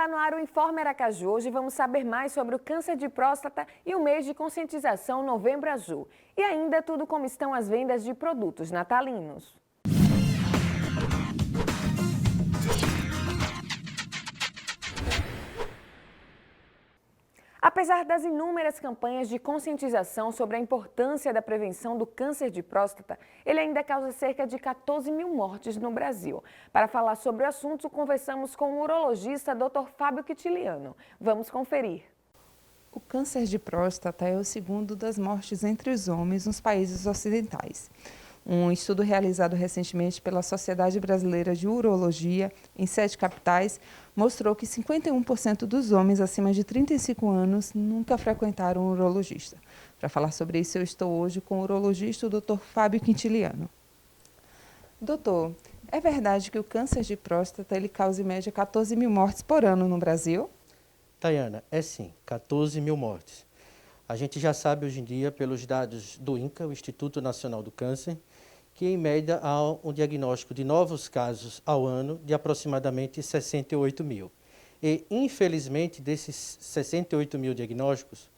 Está no ar o Informe Aracaju. Hoje vamos saber mais sobre o câncer de próstata e o mês de conscientização Novembro Azul. E ainda tudo como estão as vendas de produtos natalinos. Apesar das inúmeras campanhas de conscientização sobre a importância da prevenção do câncer de próstata, ele ainda causa cerca de 14 mil mortes no Brasil. Para falar sobre o assunto, conversamos com o urologista Dr. Fábio Quintiliano. Vamos conferir. O câncer de próstata é o segundo das mortes entre os homens nos países ocidentais. Um estudo realizado recentemente pela Sociedade Brasileira de Urologia, em 7 capitais, mostrou que 51% dos homens acima de 35 anos nunca frequentaram um urologista. Para falar sobre isso, eu estou hoje com o urologista, o Dr. Fábio Quintiliano. Doutor, é verdade que o câncer de próstata ele causa em média 14 mil mortes por ano no Brasil? Tayana, é sim, 14 mil mortes. A gente já sabe hoje em dia, pelos dados do INCA, o Instituto Nacional do Câncer, que em média há um diagnóstico de novos casos ao ano de aproximadamente 68 mil. E, infelizmente, desses 68 mil diagnósticos,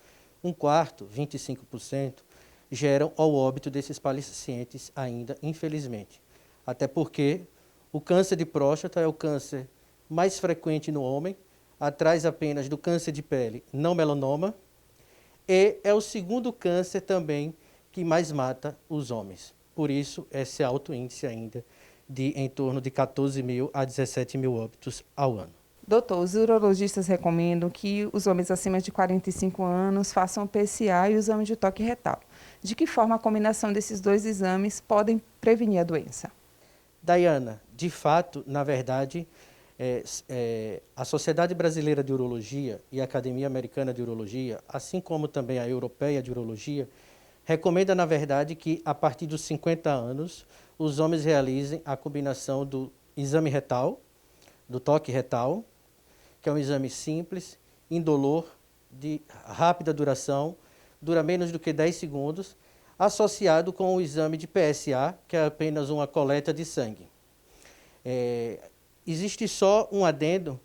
um quarto, 25%, geram ao óbito desses pacientes ainda, infelizmente. Até porque o câncer de próstata é o câncer mais frequente no homem, atrás apenas do câncer de pele não melanoma, e é o segundo câncer também que mais mata os homens. Por isso, esse alto índice ainda de em torno de 14 mil a 17 mil óbitos ao ano. Doutor, os urologistas recomendam que os homens acima de 45 anos façam o PSA e o exame de toque retal. De que forma a combinação desses dois exames podem prevenir a doença? Dayana, de fato, na verdade, a Sociedade Brasileira de Urologia e a Academia Americana de Urologia, assim como também a Europeia de Urologia, recomenda, na verdade, que a partir dos 50 anos, os homens realizem a combinação do exame retal, do toque retal, que é um exame simples, indolor, de rápida duração, dura menos do que 10 segundos, associado com o exame de PSA, que é apenas uma coleta de sangue. Existe só um adendo,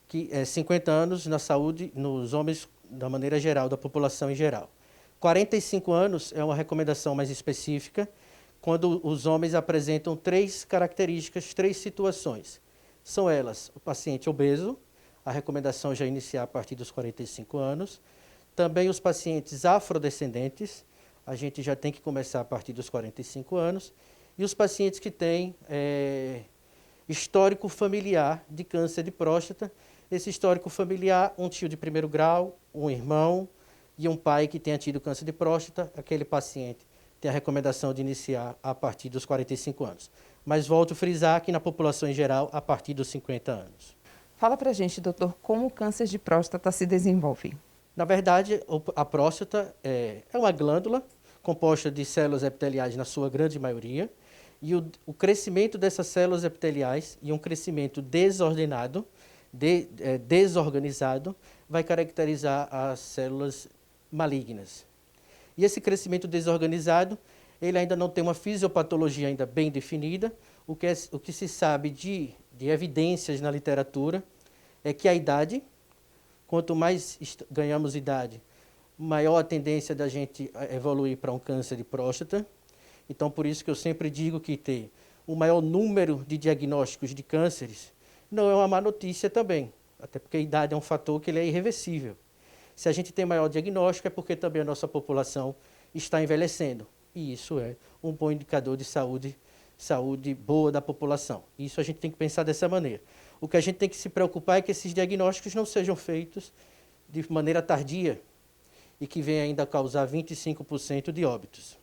que é 50 anos na saúde, nos homens, da maneira geral, da população em geral. 45 anos é uma recomendação mais específica, quando os homens apresentam 3 características, 3 situações. São elas, o paciente obeso, a recomendação já é iniciar a partir dos 45 anos. Também os pacientes afrodescendentes, a gente já tem que começar a partir dos 45 anos. E os pacientes que têm histórico familiar de câncer de próstata. Esse histórico familiar, um tio de primeiro grau, um irmão, e um pai que tenha tido câncer de próstata, aquele paciente tem a recomendação de iniciar a partir dos 45 anos. Mas volto a frisar que na população em geral, a partir dos 50 anos. Fala pra gente, doutor, como o câncer de próstata se desenvolve. Na verdade, a próstata é uma glândula composta de células epiteliais na sua grande maioria, e o crescimento dessas células epiteliais e um crescimento desordenado, desorganizado, vai caracterizar as células malignas. E esse crescimento desorganizado, ele ainda não tem uma fisiopatologia ainda bem definida. O que se sabe de evidências na literatura é que a idade, quanto mais ganhamos idade, maior a tendência da gente evoluir para um câncer de próstata. Então, por isso que eu sempre digo que ter o maior número de diagnósticos de cânceres não é uma má notícia também, até porque a idade é um fator que ele é irreversível. Se a gente tem maior diagnóstico, é porque também a nossa população está envelhecendo. E isso é um bom indicador de saúde boa da população. Isso a gente tem que pensar dessa maneira. O que a gente tem que se preocupar é que esses diagnósticos não sejam feitos de maneira tardia e que venha ainda a causar 25% de óbitos.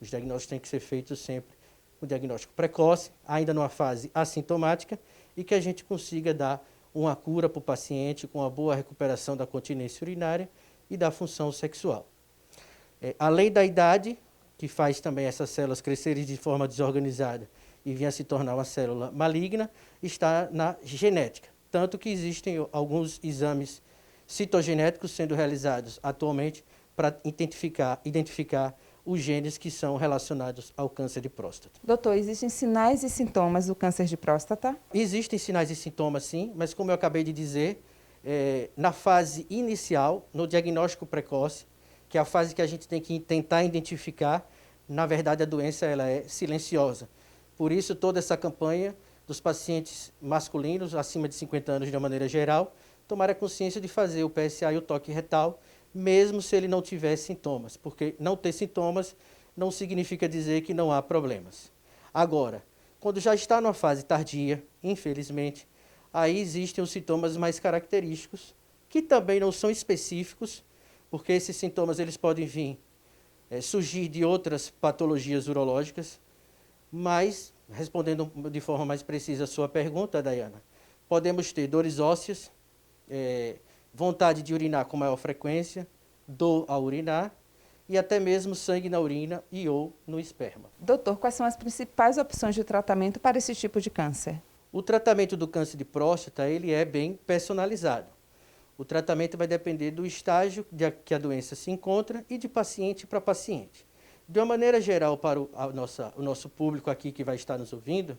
Os diagnósticos têm que ser feitos sempre com diagnóstico precoce, ainda numa fase assintomática, e que a gente consiga dar uma cura para o paciente com uma boa recuperação da continência urinária e da função sexual. Além da idade, que faz também essas células crescerem de forma desorganizada e vir a se tornar uma célula maligna, está na genética. Tanto que existem alguns exames citogenéticos sendo realizados atualmente para identificar os genes que são relacionados ao câncer de próstata. Doutor, existem sinais e sintomas do câncer de próstata? Existem sinais e sintomas, sim, mas como eu acabei de dizer, na fase inicial, no diagnóstico precoce, que é a fase que a gente tem que tentar identificar. Na verdade, a doença ela é silenciosa. Por isso, toda essa campanha dos pacientes masculinos acima de 50 anos, de uma maneira geral, tomar a consciência de fazer o PSA e o toque retal, mesmo se ele não tiver sintomas, porque não ter sintomas não significa dizer que não há problemas. Agora, quando já está numa fase tardia, infelizmente, aí existem os sintomas mais característicos, que também não são específicos, porque esses sintomas eles podem vir, surgir de outras patologias urológicas, mas, respondendo de forma mais precisa a sua pergunta, Dayana, podemos ter dores ósseas, vontade de urinar com maior frequência, dor ao urinar, e até mesmo sangue na urina e ou no esperma. Doutor, quais são as principais opções de tratamento para esse tipo de câncer? O tratamento do câncer de próstata ele é bem personalizado. O tratamento vai depender do estágio que a doença se encontra e de paciente para paciente. De uma maneira geral, para o nosso público aqui que vai estar nos ouvindo,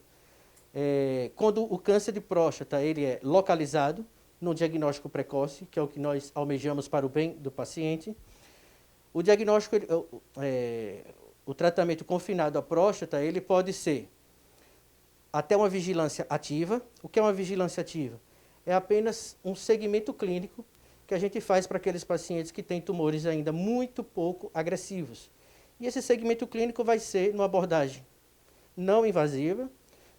quando o câncer de próstata ele é localizado no diagnóstico precoce, que é o que nós almejamos para o bem do paciente, o diagnóstico, o tratamento confinado à próstata, ele pode ser até uma vigilância ativa. O que é uma vigilância ativa? É apenas um segmento clínico que a gente faz para aqueles pacientes que têm tumores ainda muito pouco agressivos. E esse segmento clínico vai ser numa abordagem não invasiva,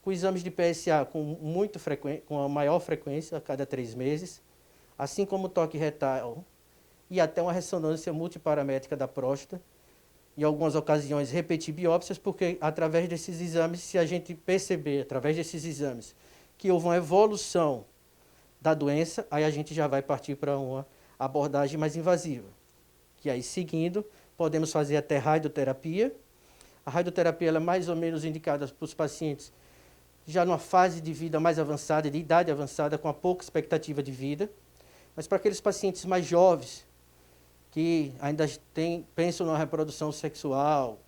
com exames de PSA com a maior frequência, a cada 3 meses, assim como o toque retal e até uma ressonância multiparamétrica da próstata, em algumas ocasiões repetir biópsias, porque através desses exames, se a gente perceber, através desses exames, que houve uma evolução da doença, aí a gente já vai partir para uma abordagem mais invasiva. Que aí, seguindo, podemos fazer até radioterapia. A radioterapia ela é mais ou menos indicada para os pacientes já numa fase de vida mais avançada, de idade avançada, com a pouca expectativa de vida. Mas para aqueles pacientes mais jovens, que ainda pensam na reprodução sexual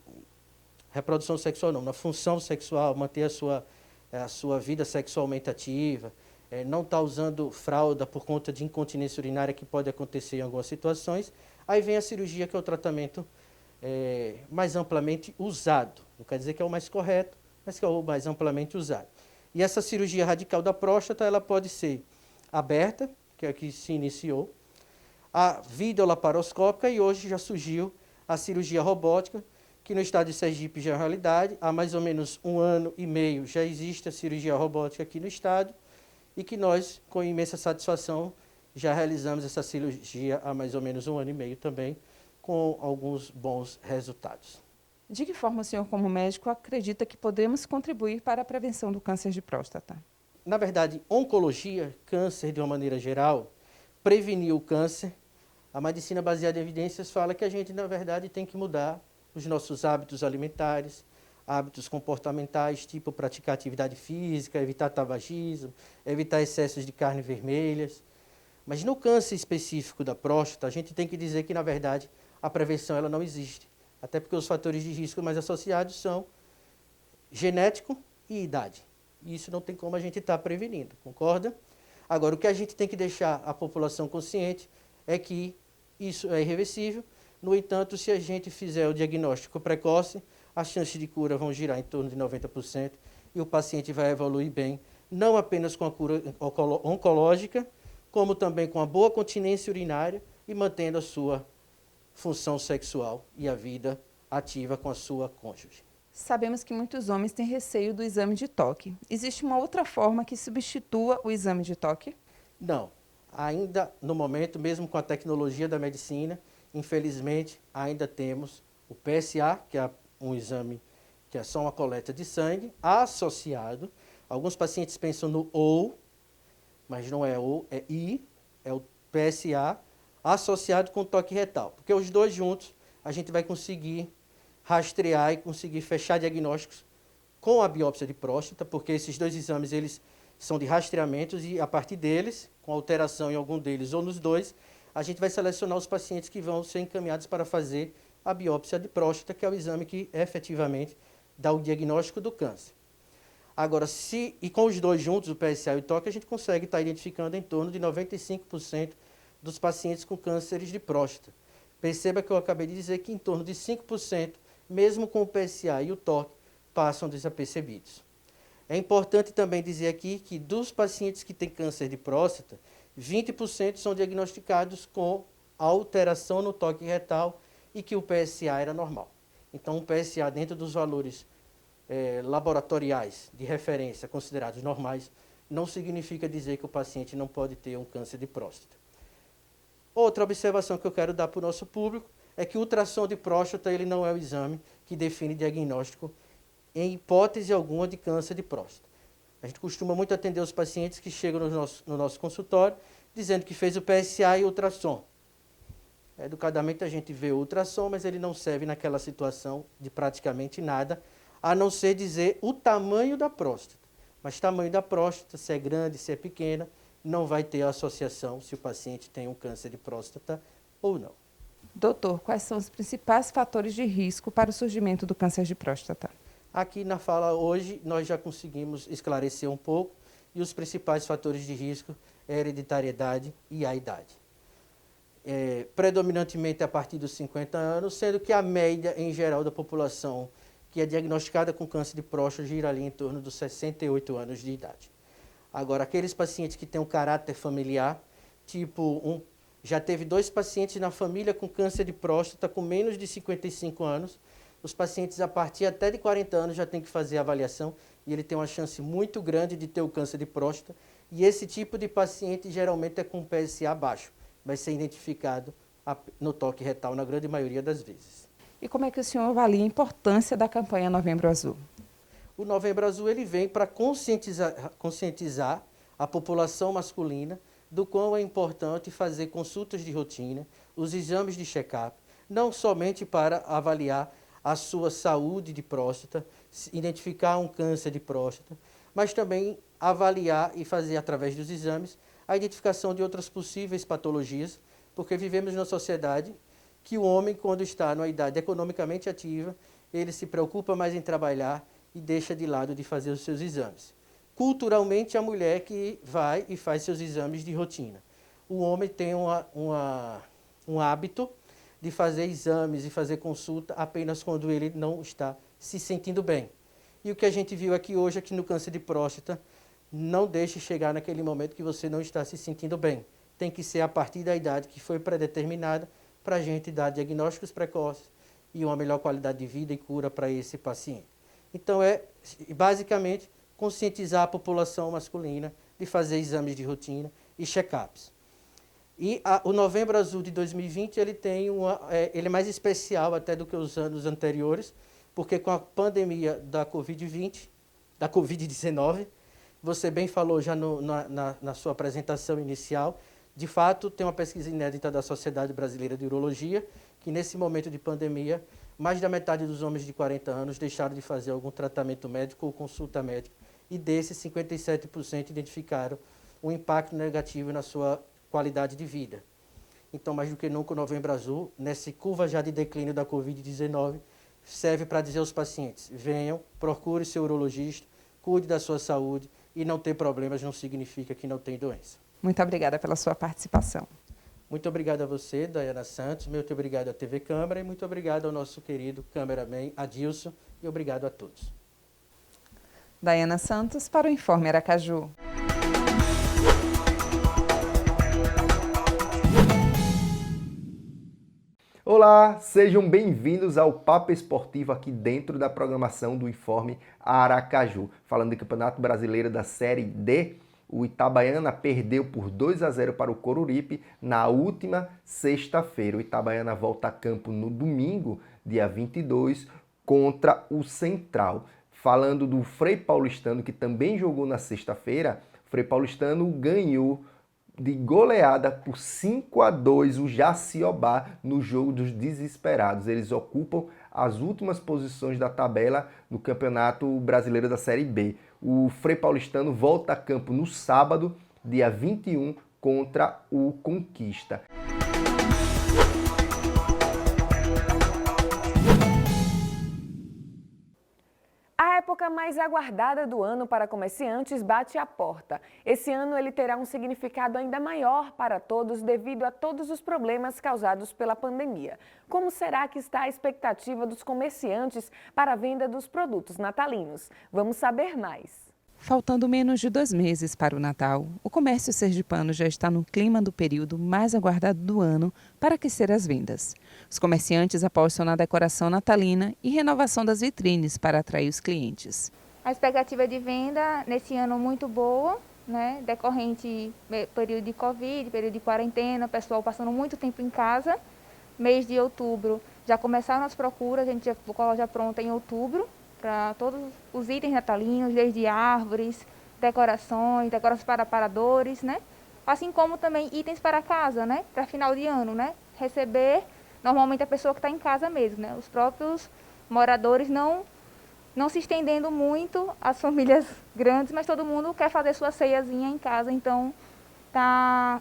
não, na função sexual, manter a sua vida sexualmente ativa, não está usando fralda por conta de incontinência urinária que pode acontecer em algumas situações, aí vem a cirurgia, que é o tratamento mais amplamente usado. Não quer dizer que é o mais correto, mas que é o mais amplamente usado. E essa cirurgia radical da próstata, ela pode ser aberta, que é a que se iniciou, a videolaparoscópica, e hoje já surgiu a cirurgia robótica, que no estado de Sergipe já é realidade. Há mais ou menos 1 ano e meio já existe a cirurgia robótica aqui no estado, e que nós, com imensa satisfação, já realizamos essa cirurgia há mais ou menos 1 ano e meio também, com alguns bons resultados. De que forma o senhor, como médico, acredita que podemos contribuir para a prevenção do câncer de próstata? Na verdade, oncologia, câncer de uma maneira geral, prevenir o câncer, a medicina baseada em evidências fala que a gente, na verdade, tem que mudar os nossos hábitos alimentares, hábitos comportamentais, tipo praticar atividade física, evitar tabagismo, evitar excessos de carne vermelhas. Mas no câncer específico da próstata, a gente tem que dizer que, na verdade, a prevenção ela não existe. Até porque os fatores de risco mais associados são genético e idade. E isso não tem como a gente estar prevenindo, concorda? Agora, o que a gente tem que deixar a população consciente é que isso é irreversível. No entanto, se a gente fizer o diagnóstico precoce, as chances de cura vão girar em torno de 90% e o paciente vai evoluir bem, não apenas com a cura oncológica, como também com a boa continência urinária e mantendo a sua função sexual e a vida ativa com a sua cônjuge. Sabemos que muitos homens têm receio do exame de toque. Existe uma outra forma que substitua o exame de toque? Não. Ainda no momento, mesmo com a tecnologia da medicina, infelizmente, ainda temos o PSA, que é um exame que é só uma coleta de sangue, associado. Alguns pacientes pensam no OU, mas não é OU, é I, é o PSA, associado com o toque retal. Porque os dois juntos, a gente vai conseguir rastrear e conseguir fechar diagnósticos com a biópsia de próstata, porque esses dois exames eles são de rastreamentos e, a partir deles, com alteração em algum deles ou nos dois, a gente vai selecionar os pacientes que vão ser encaminhados para fazer a biópsia de próstata, que é o exame que efetivamente dá o diagnóstico do câncer. Agora, e com os dois juntos, o PSA e o toque, a gente consegue estar identificando em torno de 95% dos pacientes com cânceres de próstata. Perceba que eu acabei de dizer que em torno de 5%, mesmo com o PSA e o toque, passam desapercebidos. É importante também dizer aqui que dos pacientes que têm câncer de próstata, 20% são diagnosticados com alteração no toque retal e que o PSA era normal. Então, o PSA dentro dos valores laboratoriais de referência considerados normais, não significa dizer que o paciente não pode ter um câncer de próstata. Outra observação que eu quero dar para o nosso público é que o ultrassom de próstata ele não é o exame que define diagnóstico em hipótese alguma de câncer de próstata. A gente costuma muito atender os pacientes que chegam no nosso consultório dizendo que fez o PSA e o ultrassom. Educadamente a gente vê o ultrassom, mas ele não serve naquela situação de praticamente nada, a não ser dizer o tamanho da próstata. Mas tamanho da próstata, se é grande, se é pequena, não vai ter associação se o paciente tem um câncer de próstata ou não. Doutor, quais são os principais fatores de risco para o surgimento do câncer de próstata? Aqui na fala hoje nós já conseguimos esclarecer um pouco e os principais fatores de risco é a hereditariedade e a idade. Predominantemente a partir dos 50 anos, sendo que a média em geral da população que é diagnosticada com câncer de próstata gira ali em torno dos 68 anos de idade. Agora, aqueles pacientes que têm um caráter familiar, já teve 2 pacientes na família com câncer de próstata com menos de 55 anos, os pacientes a partir até de 40 anos já tem que fazer a avaliação e ele tem uma chance muito grande de ter o câncer de próstata e esse tipo de paciente geralmente é com PSA baixo, vai ser identificado no toque retal na grande maioria das vezes. E como é que o senhor avalia a importância da campanha Novembro Azul? O Novembro Azul ele vem para conscientizar a população masculina do quão é importante fazer consultas de rotina, os exames de check-up, não somente para avaliar a sua saúde de próstata, identificar um câncer de próstata, mas também avaliar e fazer através dos exames a identificação de outras possíveis patologias, porque vivemos numa sociedade que o homem, quando está numa idade economicamente ativa, ele se preocupa mais em trabalhar e deixa de lado de fazer os seus exames. Culturalmente, a mulher que vai e faz seus exames de rotina. O homem tem um hábito de fazer exames e fazer consulta apenas quando ele não está se sentindo bem. E o que a gente viu aqui hoje é que no câncer de próstata, não deixe chegar naquele momento que você não está se sentindo bem. Tem que ser a partir da idade que foi predeterminada para a gente dar diagnósticos precoces e uma melhor qualidade de vida e cura para esse paciente. Então, basicamente conscientizar a população masculina de fazer exames de rotina e check-ups. E o Novembro Azul de 2020 ele é mais especial até do que os anos anteriores, porque com a pandemia da Covid-19, você bem falou já na sua apresentação inicial, de fato, tem uma pesquisa inédita da Sociedade Brasileira de Urologia, que nesse momento de pandemia, mais da metade dos homens de 40 anos deixaram de fazer algum tratamento médico ou consulta médica, e desses, 57% identificaram um impacto negativo na sua qualidade de vida. Então, mais do que nunca, o Novembro Azul, nessa curva já de declínio da Covid-19, serve para dizer aos pacientes, venham, procure seu urologista, cuide da sua saúde, e não ter problemas não significa que não tem doença. Muito obrigada pela sua participação. Muito obrigado a você, Dayana Santos, muito obrigado à TV Câmara e muito obrigado ao nosso querido cameraman Adilson e obrigado a todos. Dayana Santos para o Informe Aracaju. Olá, sejam bem-vindos ao Papo Esportivo aqui dentro da programação do Informe Aracaju. Falando do Campeonato Brasileiro da Série D, o Itabaiana perdeu por 2-0 para o Coruripe na última sexta-feira. O Itabaiana volta a campo no domingo, dia 22, contra o Central. Falando do Frei Paulistano, que também jogou na sexta-feira, o Frei Paulistano ganhou de goleada por 5-2 o Jaciobá no jogo dos desesperados. Eles ocupam as últimas posições da tabela no Campeonato Brasileiro da Série B. O Frei Paulistano volta a campo no sábado, dia 21, contra o Conquista. A época mais aguardada do ano para comerciantes bate à porta. Esse ano ele terá um significado ainda maior para todos devido a todos os problemas causados pela pandemia. Como será que está a expectativa dos comerciantes para a venda dos produtos natalinos? Vamos saber mais. Faltando menos de 2 meses para o Natal, o comércio sergipano já está no clima do período mais aguardado do ano para aquecer as vendas. Os comerciantes apostam na decoração natalina e renovação das vitrines para atrair os clientes. A expectativa de venda nesse ano muito boa, né? Decorrente período de Covid, período de quarentena, o pessoal passando muito tempo em casa. Mês de outubro já começaram as procuras, a gente já com a loja pronta em outubro, para todos os itens natalinos, desde árvores, decorações para aparadores, né? Assim como também itens para casa, né? Para final de ano, né? Receber normalmente a pessoa que está em casa mesmo, né? Os próprios moradores não se estendendo muito, as famílias grandes, mas todo mundo quer fazer sua ceiazinha em casa, então a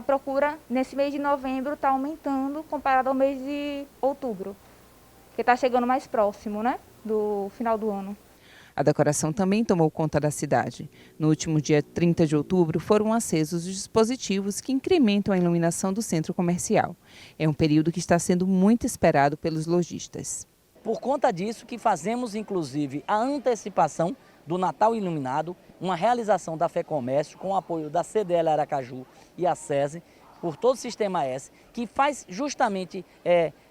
procura nesse mês de novembro está aumentando comparado ao mês de outubro, que está chegando mais próximo, né? Do final do ano. A decoração também tomou conta da cidade. No último dia 30 de outubro, foram acesos os dispositivos que incrementam a iluminação do centro comercial. É um período que está sendo muito esperado pelos lojistas. Por conta disso que fazemos, inclusive, a antecipação do Natal Iluminado, uma realização da FEComércio com o apoio da CDL Aracaju e a SESI, por todo o Sistema S, que faz justamente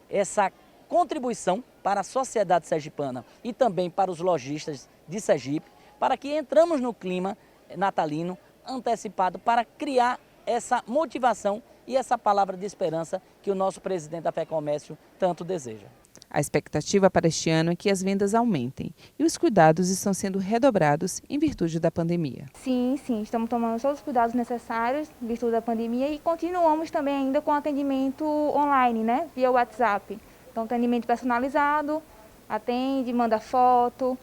essa contribuição para a sociedade sergipana e também para os lojistas de Sergipe, para que entramos no clima natalino antecipado para criar essa motivação e essa palavra de esperança que o nosso presidente da FEComércio tanto deseja. A expectativa para este ano é que as vendas aumentem e os cuidados estão sendo redobrados em virtude da pandemia. Sim, estamos tomando todos os cuidados necessários em virtude da pandemia e continuamos também ainda com atendimento online, né, via WhatsApp. Então, atendimento personalizado, atende, manda foto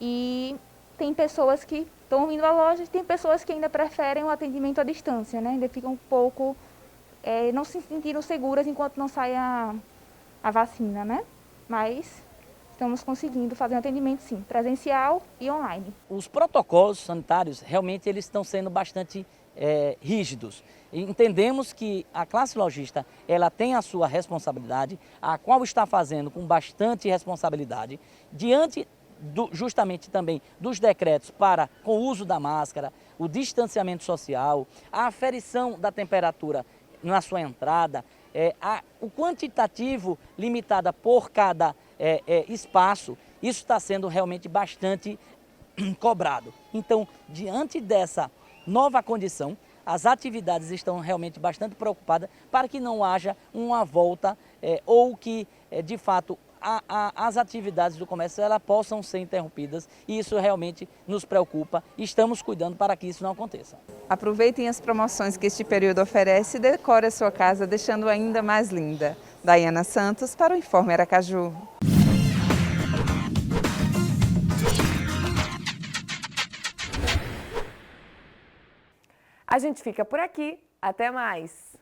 e tem pessoas que estão vindo à loja e tem pessoas que ainda preferem o atendimento à distância, né? Ainda ficam um pouco, não se sentiram seguras enquanto não sai a vacina, né? Mas estamos conseguindo fazer um atendimento, sim, presencial e online. Os protocolos sanitários realmente eles estão sendo bastante rígidos. Entendemos que a classe lojista ela tem a sua responsabilidade, a qual está fazendo com bastante responsabilidade, diante justamente também dos decretos com o uso da máscara, o distanciamento social, a aferição da temperatura na sua entrada, o quantitativo limitada por cada espaço, isso está sendo realmente bastante cobrado. Então, diante dessa nova condição, as atividades estão realmente bastante preocupadas para que não haja uma volta ou que, de fato, as atividades do comércio elas possam ser interrompidas e isso realmente nos preocupa e estamos cuidando para que isso não aconteça. Aproveitem as promoções que este período oferece e decore a sua casa deixando ainda mais linda. Daiana Santos para o Informe Aracaju. A gente fica por aqui. Até mais!